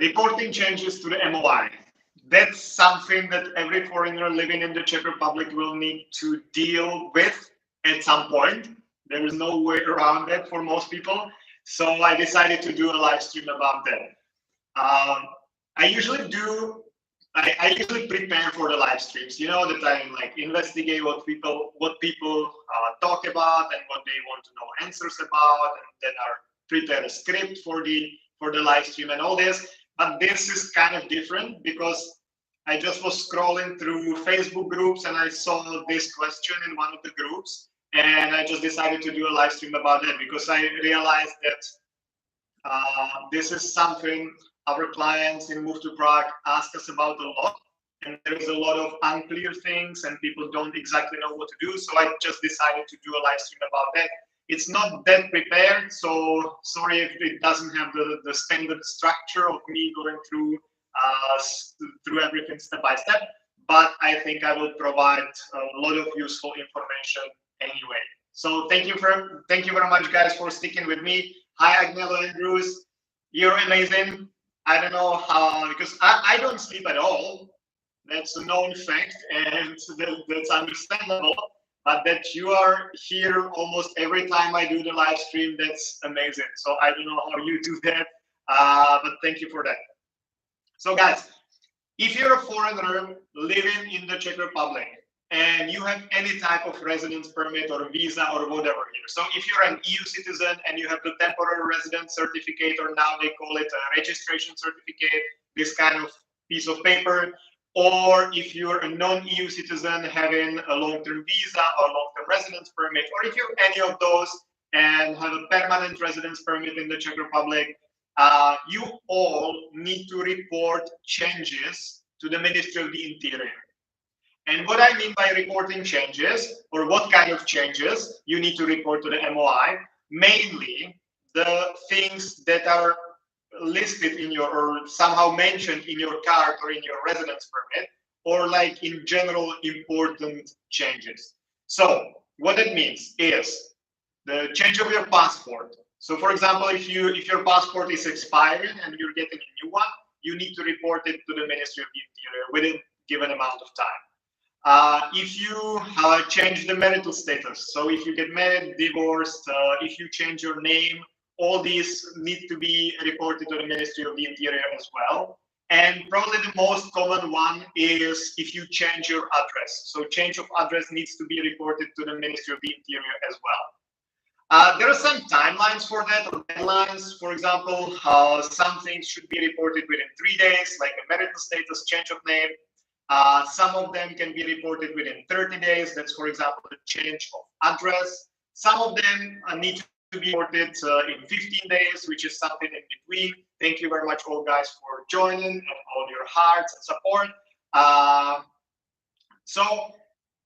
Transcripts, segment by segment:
Reporting changes to the MOI. That's something that every foreigner living in the Czech Republic will need to deal with at some point. There is no way around it for most people. So I decided to do a live stream about that. I usually do. I usually prepare for the live streams. You know that I like investigate what people talk about and what they want to know answers about, and then I prepare a script for the live stream and all this. But this is kind of different because I just was scrolling through Facebook groups and I saw this question in one of the groups, and I just decided to do a live stream about that because I realized that this is something our clients in Move to Prague ask us about a lot, and there is a lot of unclear things and people don't exactly know what to do. So I just decided to do a live stream about that. It's not that prepared, so sorry if it doesn't have the standard structure of me going through everything step by step, but I think I will provide a lot of useful information anyway. So thank you very much, guys, for sticking with me. Hi, Agnello and Bruce. You're amazing. I don't know how, because I don't sleep at all. That's a known fact, and that's understandable. But that you are here almost every time I do the live stream, that's amazing. So I don't know how you do that, but thank you for that. So guys, if you're a foreigner living in the Czech Republic and you have any type of residence permit or visa or whatever here, so if you're an EU citizen and you have the temporary residence certificate, or now they call it a registration certificate, this kind of piece of paper, or if you're a non-EU citizen having a long-term visa or long-term residence permit, or if you're any of those and have a permanent residence permit in the Czech Republic, you all need to report changes to the Ministry of the Interior. And what I mean by reporting changes, or what kind of changes you need to report to the MOI, mainly the things that are listed in your, or somehow mentioned in your card or in your residence permit, or like in general important changes. So what it means is the change of your passport. So for example, if your passport is expiring and you're getting a new one, you need to report it to the Ministry of the Interior within a given amount of time. If you change the marital status, so if you get married, divorced, if you change your name, all these need to be reported to the Ministry of the Interior as well. And probably the most common one is if you change your address. So change of address needs to be reported to the Ministry of the Interior as well. There are some timelines for that, or deadlines. For example, some things should be reported within 3 days, like a marital status, change of name. Some of them can be reported within 30 days. That's, for example, the change of address. Some of them need to be reported in 15 days, which is something in between. Thank you very much, all guys, for joining and all your hearts and support. So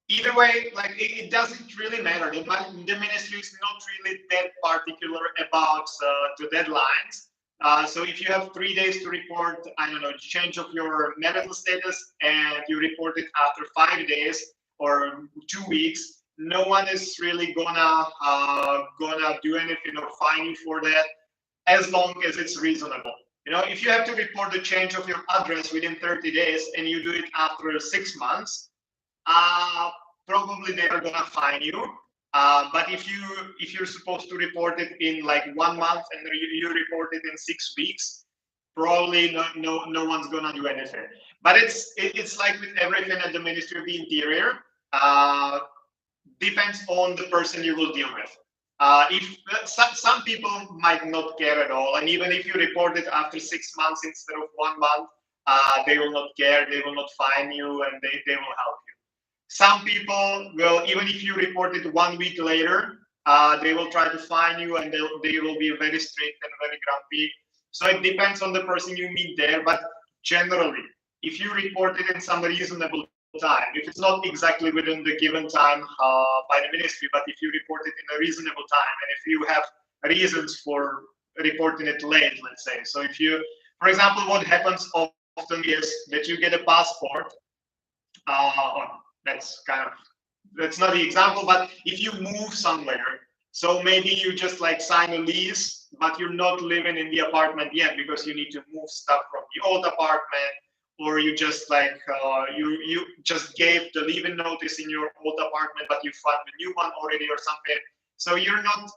either way, like it doesn't really matter. The ministry is not really that particular about the deadlines. So if you have 3 days to report, I don't know, change of your marital status, and you report it after 5 days or 2 weeks, no one is really gonna do anything or fine you for that, as long as it's reasonable. You know, if you have to report the change of your address within 30 days and you do it after 6 months, probably they are gonna fine you. But if you're supposed to report it in like 1 month and you report it in 6 weeks, probably no one's gonna do anything. But it's like with everything at the Ministry of the Interior. Depends on the person you will deal with. If some people might not care at all, and even if you report it after 6 months instead of 1 month, they will not care, they will not fine you, and they will help you. Some people will, even if you report it 1 week later, they will try to fine you, and they will be very strict and very grumpy. So it depends on the person you meet there, but generally, if you report it in some reasonable time, if it's not exactly within the given time by the ministry, but if you report it in a reasonable time, and if you have reasons for reporting it late, let's say. So if you, for example, what happens often is that you get a passport, that's not the example, but if you move somewhere, so maybe you just like sign a lease but you're not living in the apartment yet because you need to move stuff from the old apartment, or you just like you just gave the leave-in notice in your old apartment, but you found a new one already or something. So you're not,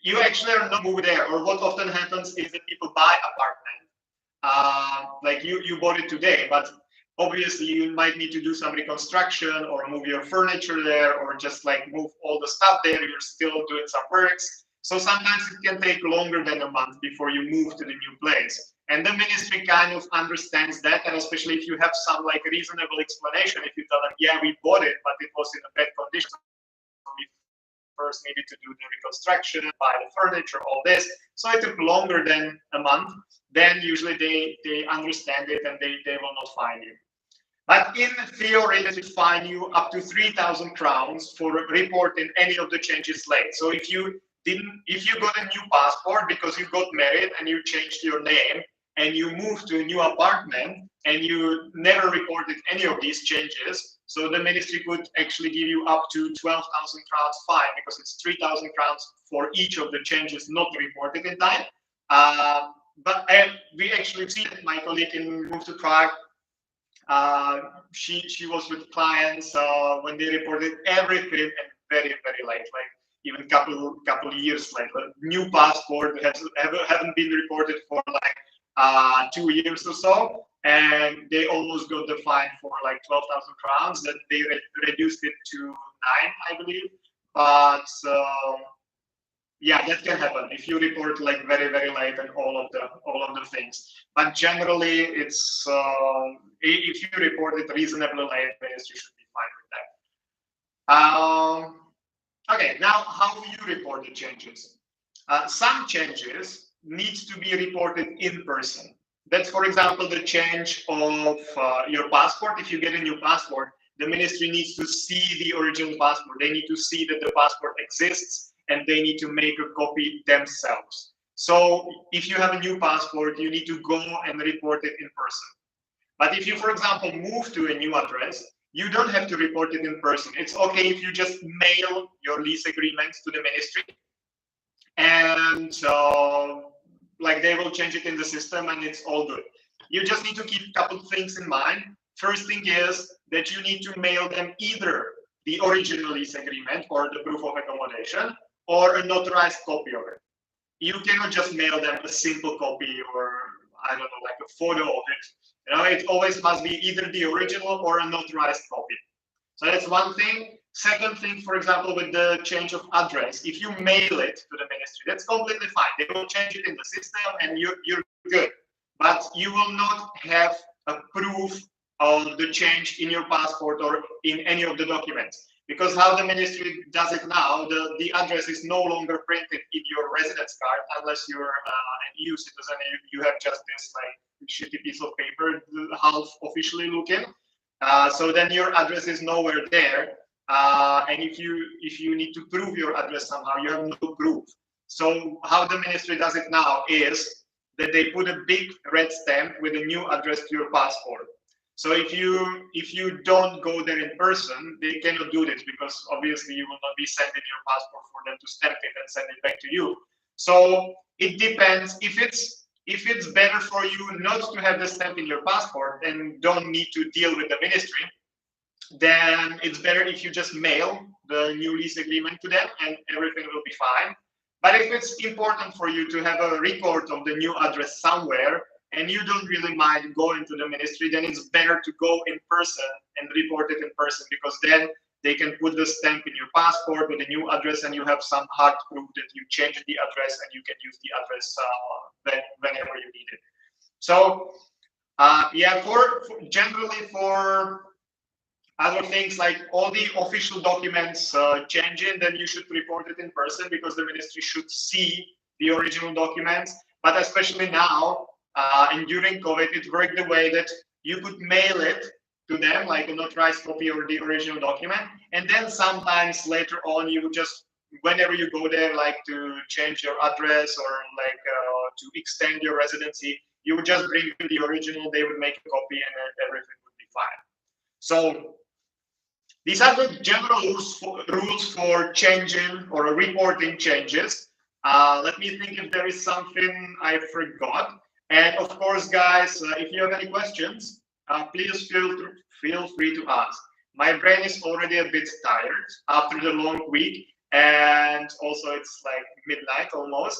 you actually are not moving there. Or what often happens is that people buy apartment, like you bought it today, but obviously you might need to do some reconstruction or move your furniture there, or just like move all the stuff there. You're still doing some works. So sometimes it can take longer than a month before you move to the new place. And the ministry kind of understands that, and especially if you have some like reasonable explanation, if you tell them, yeah, we bought it, but it was in a bad condition, so we first needed to do the reconstruction, buy the furniture, all this. So it took longer than a month. Then usually they understand it and they will not fine you. But in theory, they will fine you up to 3,000 crowns for reporting any of the changes late. So if you got a new passport because you got married and you changed your name and you moved to a new apartment and you never reported any of these changes, so the ministry could actually give you up to 12,000 crowns fine, because it's 3,000 crowns for each of the changes not reported in time. But we actually see that my colleague in Move to Prague, she was with clients when they reported everything, and very late, like even couple years later. New passport haven't been reported for like 2 years or so, and they almost got the fine for like 12,000 crowns. That they reduced it to 9, I believe. But yeah, that can happen if you report like very late and all of the things. But generally, it's if you report it reasonably late, ministry should be fine with that. Okay, now how do you report the changes? Some changes need to be reported in person. That's, for example, the change of your passport. If you get a new passport, the ministry needs to see the original passport. They need to see that the passport exists, and they need to make a copy themselves. So if you have a new passport, you need to go and report it in person. But if you, for example, move to a new address, you don't have to report it in person. It's okay if you just mail your lease agreements to the ministry, and like they will change it in the system and it's all good. You just need to keep a couple things in mind. First thing is that you need to mail them either the original lease agreement or the proof of accommodation, or a notarized copy of it. You cannot just mail them a simple copy, or I don't know, like a photo of it. You know, it always must be either the original or a notarized copy. So that's one thing. Second thing, for example, with the change of address, if you mail it to the ministry, that's completely fine. They will change it in the system and you're good. But you will not have a proof of the change in your passport or in any of the documents. Because how the ministry does it now, the address is no longer printed in your residence card unless you're an EU citizen and you have just this like shitty piece of paper, half officially looking. So then your address is nowhere there. And if you need to prove your address somehow, you have no proof. So how the ministry does it now is that they put a big red stamp with a new address to your passport. So if you don't go there in person, they cannot do this, because obviously you will not be sending your passport for them to stamp it and send it back to you. So it depends. If it's better for you not to have the stamp in your passport and don't need to deal with the ministry, then it's better if you just mail the new lease agreement to them and everything will be fine. But if it's important for you to have a record of the new address somewhere and you don't really mind going to the ministry, then it's better to go in person and report it in person, because then they can put the stamp in your passport with the new address and you have some hard proof that you changed the address and you can use the address whenever you need it. So yeah, generally for other things like all the official documents changing, then you should report it in person, because the ministry should see the original documents. But especially now and during COVID, it worked the way that you could mail it to them, like a notarized copy or the original document, and then sometimes later on you would just, whenever you go there, like to change your address or like to extend your residency, you would just bring the original, they would make a copy, and everything would be fine. So These are the general rules for changing or reporting changes. Let me think if there is something I forgot. And of course, guys, if you have any questions, please feel free to ask. My brain is already a bit tired after the long week, and also it's like midnight almost.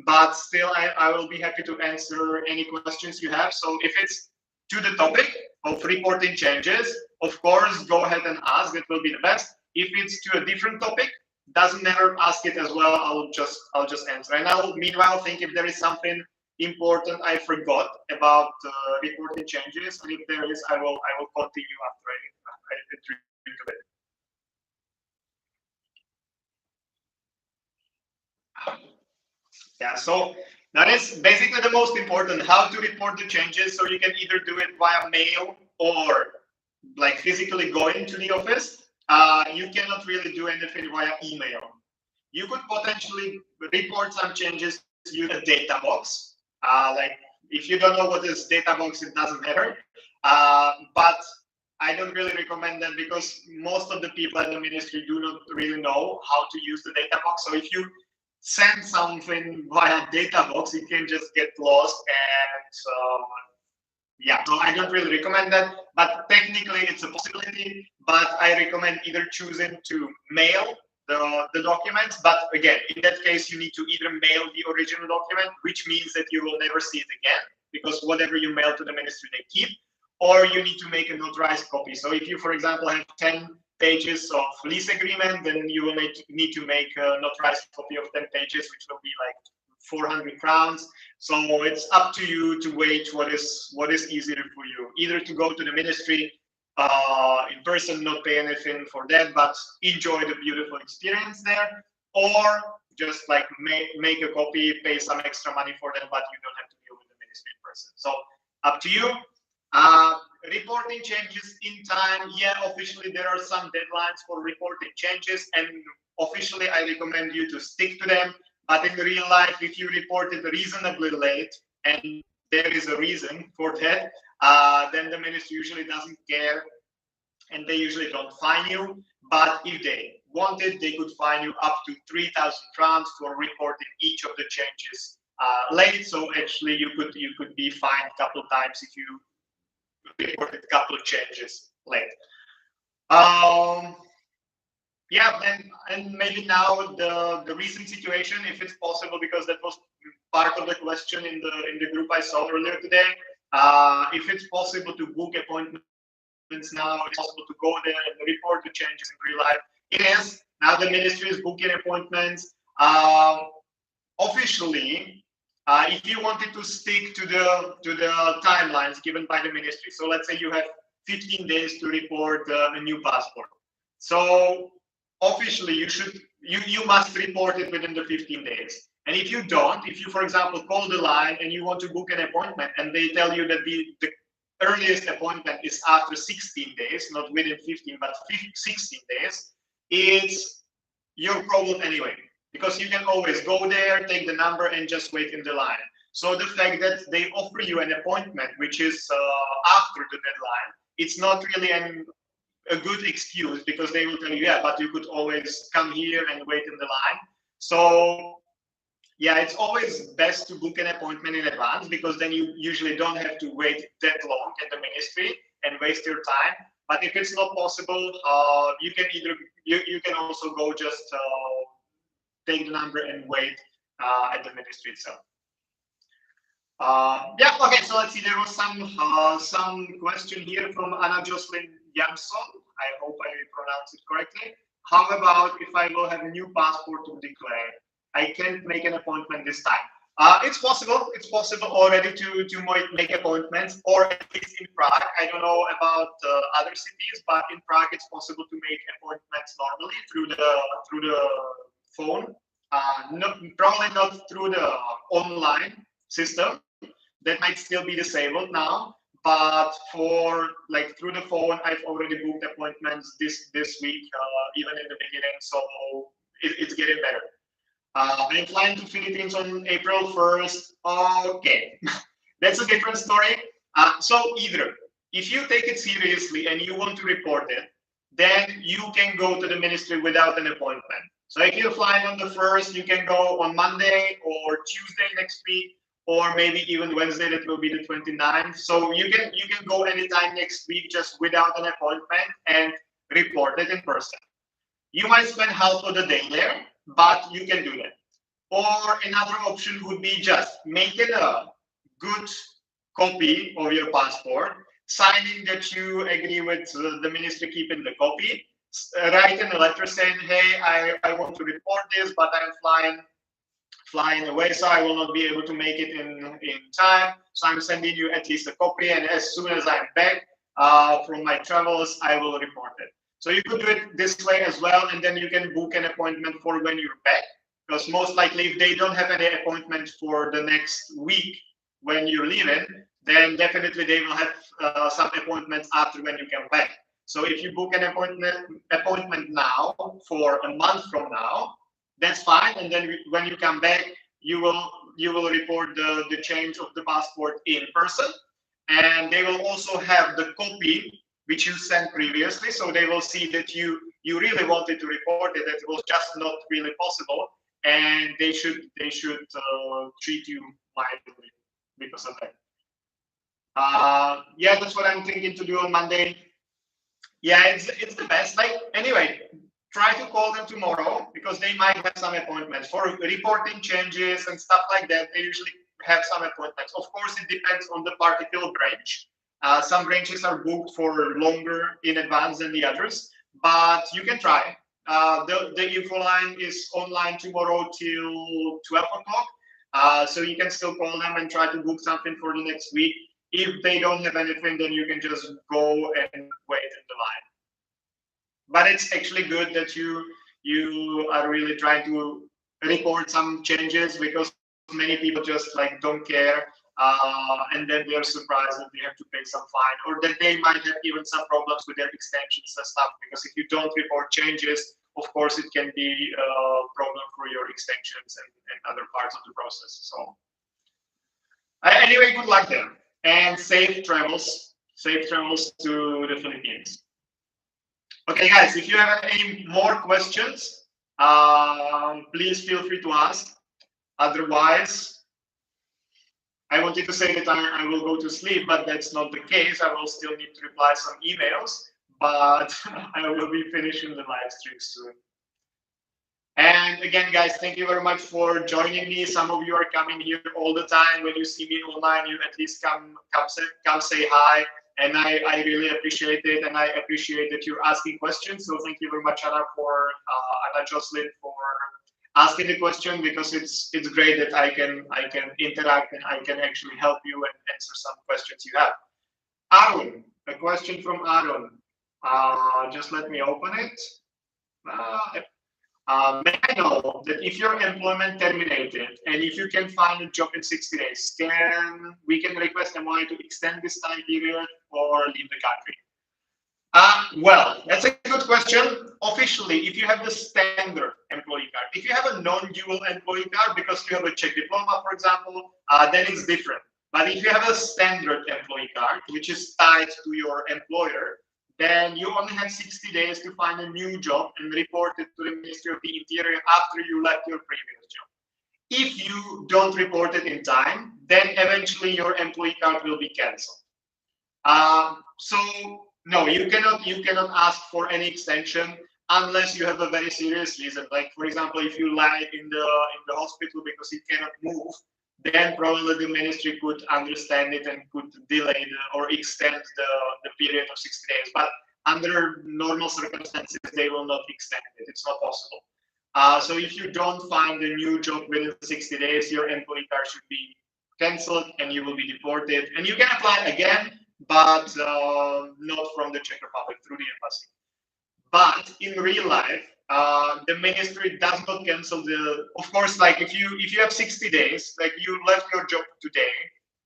But still, I will be happy to answer any questions you have. So if it's to the topic of reporting changes, of course, go ahead and ask. It will be the best. If it's to a different topic, doesn't matter. Ask it as well. I'll just answer. And I'll meanwhile think if there is something important I forgot about reporting changes, and if there is, I will continue after I drink a bit. Yeah, so that is basically the most important, how to report the changes. So you can either do it via mail or like physically going to the office. You cannot really do anything via email. You could potentially report some changes using a data box. Like if you don't know what is data box, it doesn't matter. But I don't really recommend that because most of the people at the ministry do not really know how to use the data box. So if you send something via data box, it can just get lost, and yeah, so I don't really recommend that, but technically it's a possibility. But I recommend either choosing to mail the documents, but again, in that case, you need to either mail the original document, which means that you will never see it again, because whatever you mail to the ministry, they keep, or you need to make a notarized copy. So if you, for example, have 10 pages of lease agreement, then you will need to make a notarized copy of 10 pages, which will be like 400 crowns. So it's up to you to wait what is easier for you. Either to go to the ministry in person, not pay anything for that, but enjoy the beautiful experience there, or just like make a copy, pay some extra money for that, but you don't have to deal with the ministry in person. So up to you. Reporting changes in time. Yeah, officially there are some deadlines for reporting changes, and officially I recommend you to stick to them. But in real life, if you report it reasonably late, and there is a reason for that, then the ministry usually doesn't care, and they usually don't fine you. But if they wanted, they could fine you up to 3,000 crowns for reporting each of the changes late. So actually, you could be fined a couple of times if you reported a couple of changes late. Yeah, and maybe now the recent situation, if it's possible, because that was part of the question in the group I saw earlier today. If it's possible to book appointments now, it's possible to go there and report the changes in real life. It is. Now the ministry is booking appointments. Officially, if you wanted to stick to the timelines given by the ministry, so let's say you have 15 days to report a new passport. So officially, you must report it within the 15 days. And if you don't, if you, for example, call the line and you want to book an appointment, and they tell you that the earliest appointment is after 16 days, not within 15, but 16 days, it's your problem anyway, because you can always go there, take the number, and just wait in the line. So the fact that they offer you an appointment, which is after the deadline, it's not really a good excuse, because they will tell you, yeah, but you could always come here and wait in the line. So yeah, it's always best to book an appointment in advance, because then you usually don't have to wait that long at the ministry and waste your time. But if it's not possible, you can you can also go just take the number and wait at the ministry itself. Yeah, okay, so let's see, there was some question here from Anna Jocelyn Yamson. I hope I pronounced it correctly. How about if I will have a new passport to declare? I can't make an appointment this time. It's possible. It's possible already to make appointments, or at least in Prague. I don't know about other cities, but in Prague it's possible to make appointments normally through the phone. Probably not through the online system. That might still be disabled now, but for like through the phone, I've already booked appointments this week, even in the beginning. So it's getting better. I'm flying to Philippines on April 1st. Okay, that's a different story. So either if you take it seriously and you want to report it, then you can go to the ministry without an appointment. So if you're flying on the 1st, you can go on Monday or Tuesday next week, or maybe even Wednesday, that will be the 29th. So you can go anytime next week just without an appointment and report it in person. You might spend half of the day there, but you can do that. Or another option would be just making a good copy of your passport, signing that you agree with the ministry keeping the copy, writing a letter saying, hey, I want to report this, but I'm flying away, so I will not be able to make it in time. So I'm sending you at least a copy, and as soon as I'm back from my travels, I will report it. So you could do it this way as well, and then you can book an appointment for when you're back, because most likely if they don't have any appointment for the next week when you're leaving, then definitely they will have some appointments after when you come back. So if you book an appointment now for a month from now, that's fine. And then when you come back, you will report the change of the passport in person, and they will also have the copy which you sent previously. So they will see that you really wanted to report it, that it was just not really possible, and they should treat you mildly because of that. Yeah, that's what I'm thinking to do on Monday. Yeah, it's the best. Like, anyway, try to call them tomorrow, because they might have some appointments for reporting changes and stuff like that. They usually have some appointments. Of course, it depends on the particular branch. Some branches are booked for longer in advance than the others, but you can try. The info line is online tomorrow till 12 o'clock. So you can still call them and try to book something for the next week. If they don't have anything, then you can just go and wait in the line. But it's actually good that you are really trying to report some changes, because many people just like don't care, and then they're surprised that they have to pay some fine, or that they might have even some problems with their extensions and stuff. Because if you don't report changes, of course, it can be a problem for your extensions and other parts of the process. So anyway, good luck there, and safe travels to the Philippines. Okay, guys, if you have any more questions, please feel free to ask. Otherwise, I wanted to say that I will go to sleep, but that's not the case. I will still need to reply some emails, but I will be finishing the live stream soon. And again, guys, thank you very much for joining me. Some of you are coming here all the time. When you see me online, you at least come say hi. And I really appreciate it, and I appreciate that you're asking questions. So thank you very much, Anna Jocelyn, for asking the question, because it's great that I can interact and I can actually help you and answer some questions you have. Aaron, a question from Aaron. Just let me open it. May I know that if your employment terminated and if you can find a job in 60 days, we can request MOI to extend this time period or leave the country? Well, that's a good question. Officially, if you have the standard employee card, if you have a non-dual employee card because you have a Czech diploma, for example, then it's different. But if you have a standard employee card, which is tied to your employer, then you only have 60 days to find a new job and report it to the Ministry of the Interior after you left your previous job. If you don't report it in time, then eventually your employee card will be cancelled. So no, you cannot ask for any extension unless you have a very serious reason. Like, for example, if you lie in the hospital because you cannot move, then probably the ministry could understand it and could delay or extend the period of 60 days. But under normal circumstances, they will not extend it. It's not possible. So if you don't find a new job within 60 days, your employee card should be cancelled and you will be deported. And you can apply again, but not from the Czech Republic, through the embassy. But in real life, the ministry does not cancel of course, like if you have 60 days, like you left your job today,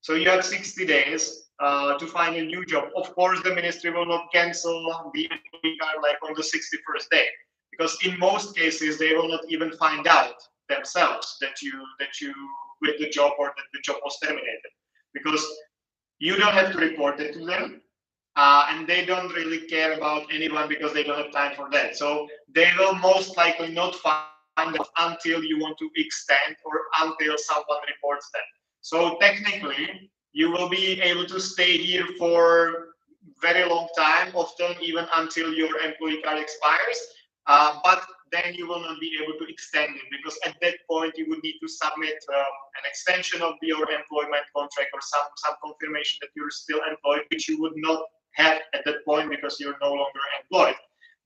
so you have 60 days to find a new job. Of course, the ministry will not cancel the employee card like on the 61st day, because in most cases they will not even find out themselves that you quit the job or that the job was terminated, because you don't have to report it to them. and they don't really care about anyone because they don't have time for that. So they will most likely not find out until you want to extend or until someone reports that. So technically, you will be able to stay here for very long time, often even until your employee card expires. But then you will not be able to extend it, because at that point you would need to submit an extension of your employment contract or some confirmation that you're still employed, which you would not have at that point because you're no longer employed.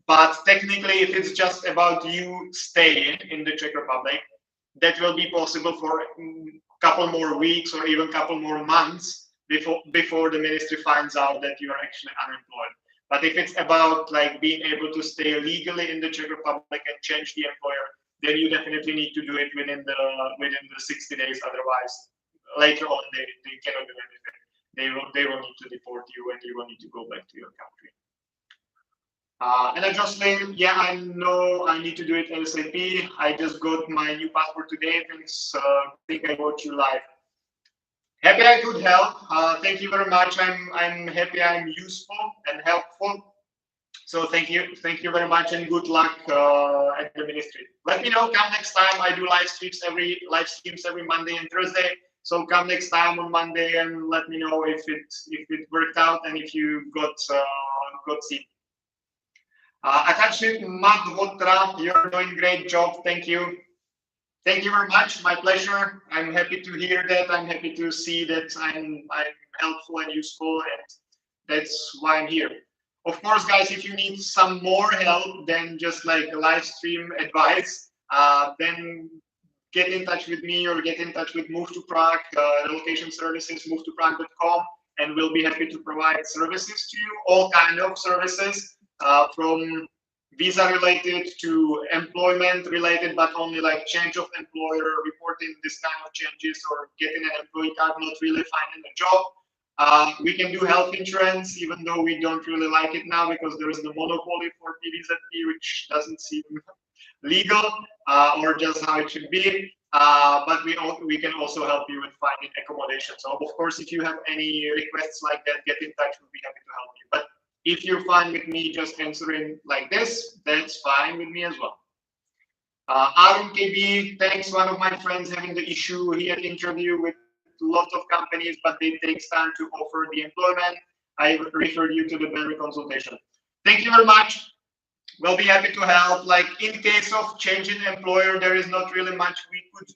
But technically, if it's just about you staying in the Czech Republic, that will be possible for a couple more weeks or even a couple more months before the ministry finds out that you are actually unemployed. But if it's about like being able to stay legally in the Czech Republic and change the employer, then you definitely need to do it within the 60 days. Otherwise, later on they cannot do anything. They will need to deport you and you will need to go back to your country. And then Jocelyn, yeah, I know I need to do it ASAP. I just got my new passport today. Thanks. I think I got you live. Happy I could help. Thank you very much. I'm happy I'm useful and helpful. So thank you very much, and good luck at the ministry. Let me know. Come next time. I do live streams every Monday and Thursday. So come next time on Monday and let me know if it worked out and if you got seen. Atachit Madhotra, you're doing great job. Thank you. Thank you very much. My pleasure. I'm happy to hear that. I'm happy to see that I'm helpful and useful, and that's why I'm here. Of course, guys, if you need some more help than just like live stream advice, then get in touch with me or get in touch with Move to Prague, relocation services, movetoprague.com, and we'll be happy to provide services to you, all kind of services, from visa related to employment related, but only like change of employer, reporting this kind of changes, or getting an employee card, not really finding a job. We can do health insurance, even though we don't really like it now because there is the monopoly for PVZP, which doesn't seem legal or just how it should be. But we can also help you with finding accommodation. So of course, if you have any requests like that, get in touch. We'll be happy to help you. But if you're fine with me just answering like this, that's fine with me as well. Arun KB, thanks. One of my friends having the issue. He had interview with lots of companies, but it takes time to offer the employment. I referred you to the Benry consultation. Thank you very much. We'll be happy to help. Like in case of changing employer, there is not really much we could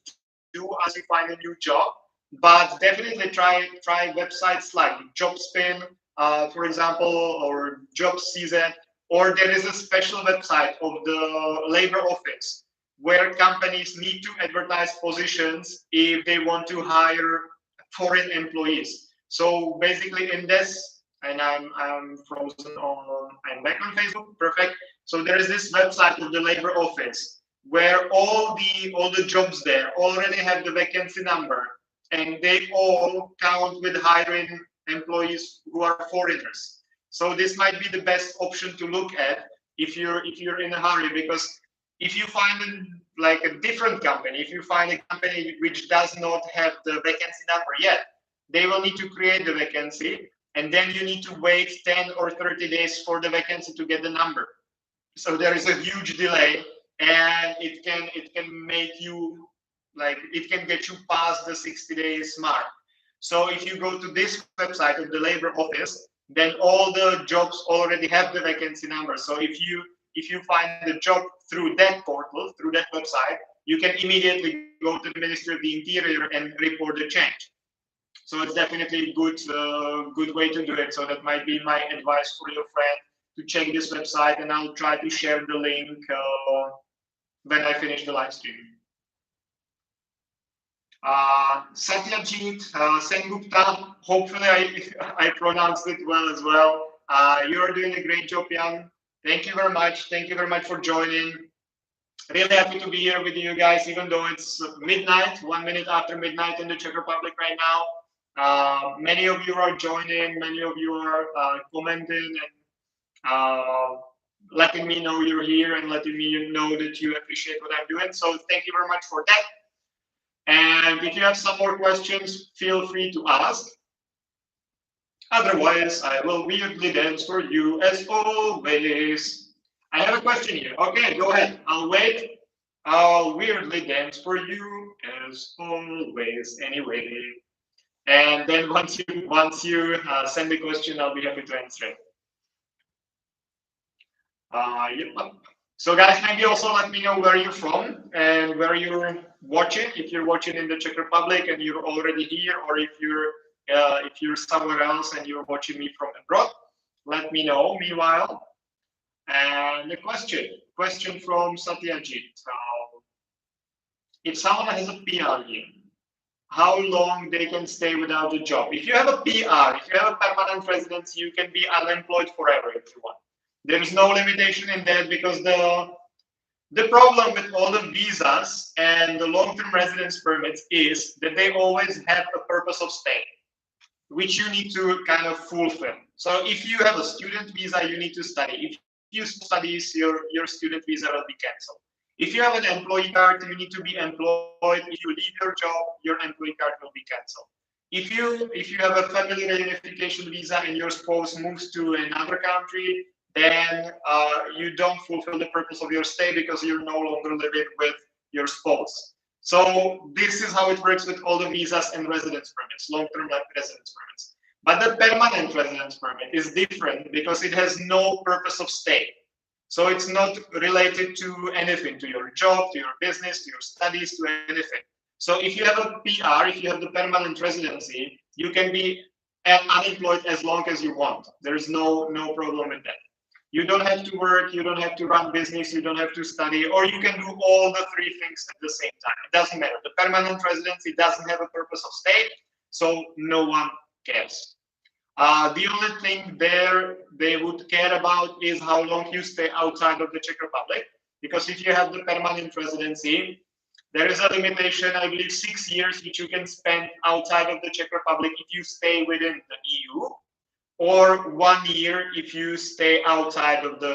do as we find a new job, but definitely try websites like JobSpin, for example, or JobCZ, or there is a special website of the labor office where companies need to advertise positions if they want to hire foreign employees. So basically in this, and I'm frozen on, I'm back on Facebook, perfect. So there is this website of the labor office where all the jobs there already have the vacancy number, and they all count with hiring employees who are foreigners. So this might be the best option to look at if you're in a hurry, because if you find like a different company, if you find a company which does not have the vacancy number yet, they will need to create the vacancy, and then you need to wait 10 or 30 days for the vacancy to get the number. So there is a huge delay, and it can make you like, it can get you past the 60 days mark. So if you go to this website of the labor office, then all the jobs already have the vacancy number. So if you find the job through that portal, through that website, you can immediately go to the Ministry of the Interior and report the change. So it's definitely a good way to do it. So that might be my advice for your friend, to check this website, and I'll try to share the link when I finish the live stream. Satyajit Sengupta, hopefully I pronounced it well as well. You're doing a great job, Jan. Thank you very much. Thank you very much for joining. Really happy to be here with you guys, even though it's midnight, 1 minute after midnight in the Czech Republic right now. Many of you are joining, many of you are commenting and letting me know you're here and letting me know that you appreciate what I'm doing. So thank you very much for that. And if you have some more questions, feel free to ask. Otherwise, I will weirdly dance for you as always. I have a question here. Okay, go ahead. I'll wait. I'll weirdly dance for you as always. Anyway, and then once you send the question, I'll be happy to answer it. Yep. So guys, maybe also let me know where you're from and where you're watching. If you're watching in the Czech Republic and you're already here, or if you're somewhere else and you're watching me from abroad, let me know. Meanwhile, and the question from Satyajit: if someone has a PR here, how long they can stay without a job? If you have a PR, if you have a permanent residency, you can be unemployed forever if you want. There is no limitation in that, because the problem with all the visas and the long-term residence permits is that they always have a purpose of stay, which you need to kind of fulfill. So if you have a student visa, you need to study. If you studies, your student visa will be canceled. If you have an employee card, you need to be employed. If you leave your job, your employee card will be canceled. If you have a family reunification visa and your spouse moves to another country, then you don't fulfill the purpose of your stay, because you're no longer living with your spouse. So this is how it works with all the visas and residence permits, long-term residence permits. But the permanent residence permit is different, because it has no purpose of stay. So it's not related to anything, to your job, to your business, to your studies, to anything. So if you have a PR, if you have the permanent residency, you can be unemployed as long as you want. There's no problem with that. You don't have to work, you don't have to run business, you don't have to study, or you can do all the three things at the same time. It doesn't matter. The permanent residency doesn't have a purpose of stay, so no one cares. The only thing there they would care about is how long you stay outside of the Czech Republic, because if you have the permanent residency, there is a limitation, I believe 6 years, which you can spend outside of the Czech Republic if you stay within the EU, or 1 year if you stay outside of the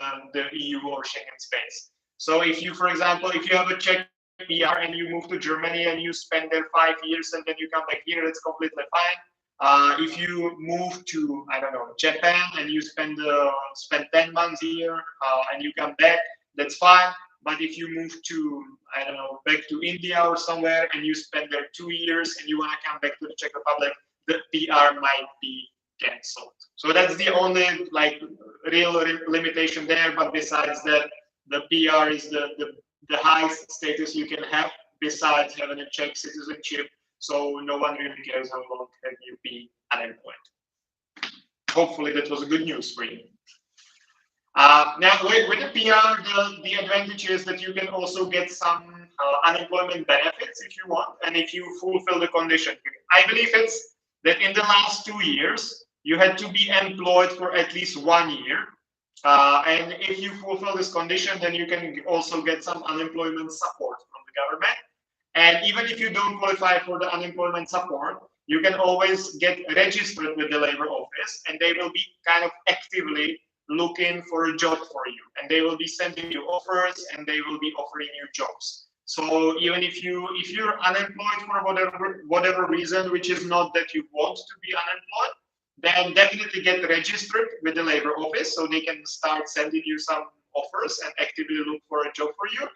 EU or Schengen space. So if you, for example, if you have a Czech PR and you move to Germany and you spend there 5 years and then you come back here, it's completely fine. If you move to, I don't know, Japan and you spend 10 months here and you come back, that's fine. But if you move to, I don't know, back to India or somewhere and you spend there 2 years and you want to come back to the Czech Republic, the PR might be cancelled. So that's the only real limitation there. But besides that, the PR is the highest status you can have besides having a Czech citizenship. So no one really cares how long can you be unemployed. Hopefully that was good news for you. Now with the PR, the advantage is that you can also get some unemployment benefits if you want, and if you fulfill the condition. I believe it's that in the last 2 years, you had to be employed for at least 1 year. And if you fulfill this condition, then you can also get some unemployment support from the government. And even if you don't qualify for the unemployment support, you can always get registered with the labor office, and they will be kind of actively looking for a job for you. And they will be sending you offers, and they will be offering you jobs. So even if you're unemployed for whatever reason, which is not that you want to be unemployed, then definitely get registered with the labor office so they can start sending you some offers and actively look for a job for you.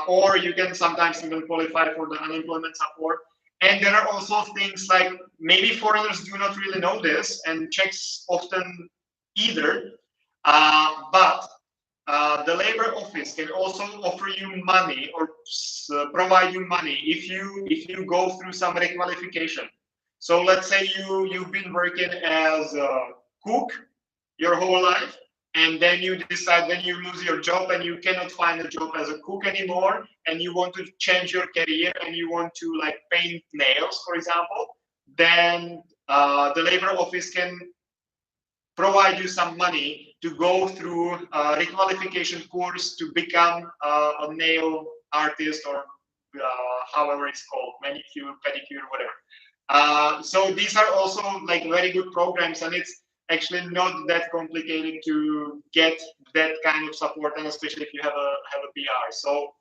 Or you can sometimes even qualify for the unemployment support. And there are also things like, maybe foreigners do not really know this, and Czechs often either, but the labor office can also offer you money or provide you money if you go through some requalification. So let's say you've been working as a cook your whole life, and then you decide, then you lose your job and you cannot find a job as a cook anymore, and you want to change your career and you want to paint nails, for example, then the labor office can provide you some money to go through a requalification course to become a nail artist, or however it's called, manicure, pedicure, whatever. So these are also very good programs, and it's actually not that complicated to get that kind of support, and especially if you have a PR. So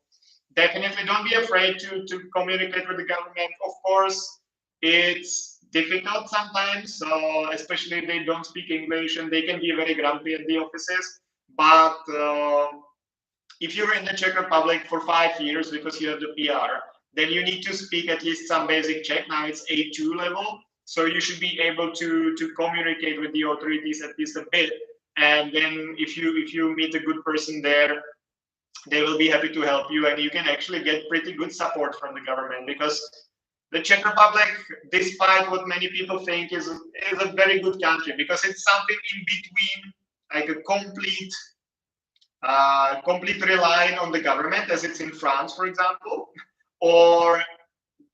definitely don't be afraid to communicate with the government. Of course, it's difficult sometimes, so especially if they don't speak English, and they can be very grumpy at the offices. But if you're in the Czech Republic for 5 years because you have the PR, then you need to speak at least some basic Czech. Now it's A2 level, so you should be able to communicate with the authorities at least a bit. And then if you meet a good person there, they will be happy to help you, and you can actually get pretty good support from the government, because the Czech Republic, despite what many people think, is a very good country, because it's something in between, like a complete relying on the government, as it's in France, for example, or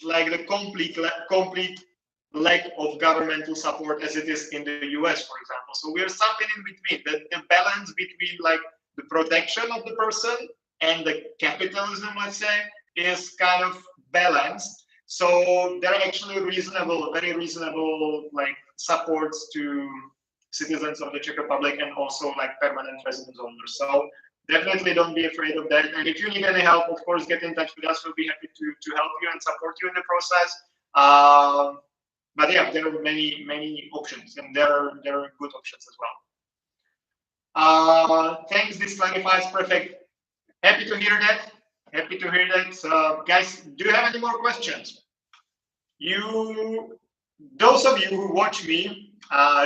like the complete lack of governmental support, as it is in the US, for example. So we're something in between. The balance between like the protection of the person and the capitalism, let's say, is kind of balanced. So there are actually very reasonable like supports to citizens of the Czech Republic, and also like permanent residence owners. So definitely don't be afraid of that. And if you need any help, of course, get in touch with us. We'll be happy to help you and support you in the process. But yeah, there are many options, and there are good options as well. Thanks, this clarifies perfect. Happy to hear that. Happy to hear that. Guys, do you have any more questions? Those of you who watch me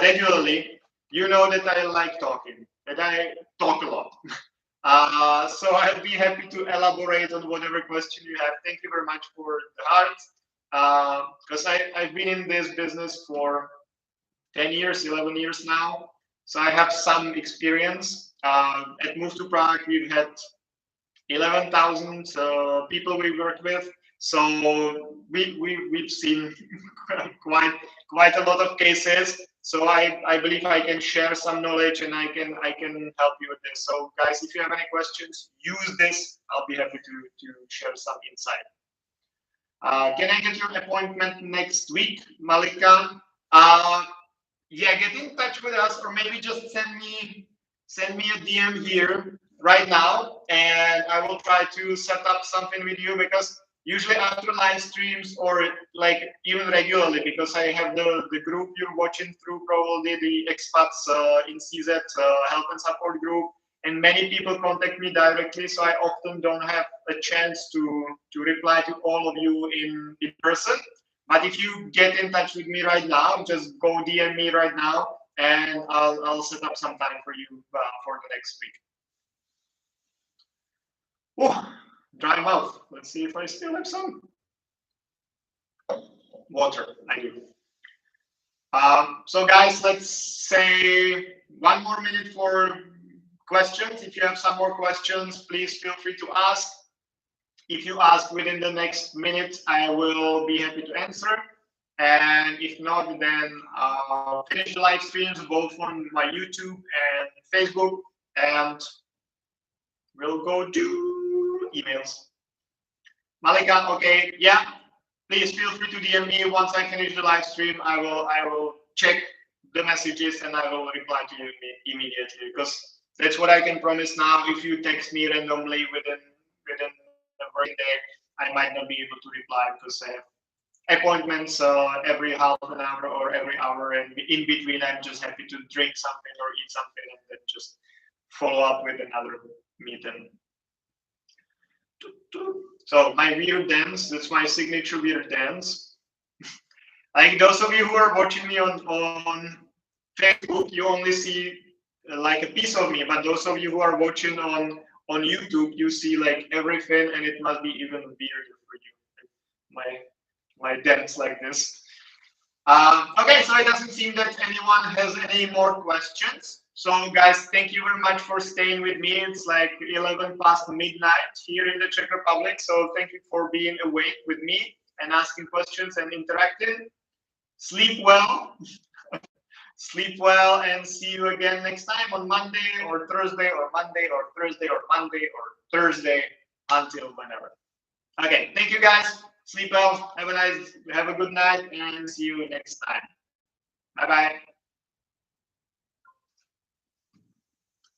regularly, you know that I like talking, that I talk a lot. So I'll be happy to elaborate on whatever question you have. Thank you very much for the heart, because I've been in this business for 10 years, 11 years now. So I have some experience. At Move to Prague, we've had 11,000 people we work with. So we've seen quite a lot of cases. So I believe I can share some knowledge, and I can help you with this. So guys, if you have any questions, use this. I'll be happy to share some insight. Can I get your appointment next week, Malika? Yeah, get in touch with us, or maybe just send me a DM here right now, and I will try to set up something with you, because usually after live streams, or like even regularly, because I have the group you're watching through, probably the expats in CZ help and support group, and many people contact me directly, so I often don't have a chance to reply to all of you in person. But if you get in touch with me right now, just go DM me right now, and I'll set up some time for you for the next week. Oh, dry mouth. Let's see if I still have some water. I do. So guys, let's say 1 more minute for questions. If you have some more questions, please feel free to ask. If you ask within the next minute, I will be happy to answer. And if not, then I'll finish the live streams both on my YouTube and Facebook, and we'll go do emails. Malika, okay, yeah. Please feel free to DM me. Once I finish the live stream, I will check the messages and I will reply to you immediately, because that's what I can promise now. If you text me randomly within a working day, I might not be able to reply, because I have appointments every half an hour or every hour, and in between I'm just happy to drink something or eat something, and then just follow up with another meeting. So my weird dance, that's my signature weird dance. Like those of you who are watching me on Facebook, you only see like a piece of me, but those of you who are watching on YouTube, you see like everything, and it must be even weirder for you. My dance like this. Okay, so it doesn't seem that anyone has any more questions. So guys, thank you very much for staying with me. It's like 11 past midnight here in the Czech Republic. So thank you for being awake with me and asking questions and interacting. Sleep well. Sleep well, and see you again next time on Monday or Thursday or Monday or Thursday or Monday or Thursday, until whenever. Okay, thank you guys. Sleep well. Have a good night, and see you next time. Bye-bye.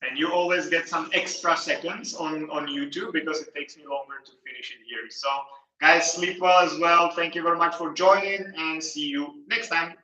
And you always get some extra seconds on YouTube, because it takes me longer to finish it here. So Guys, sleep well as well. Thank you very much for joining and see you next time.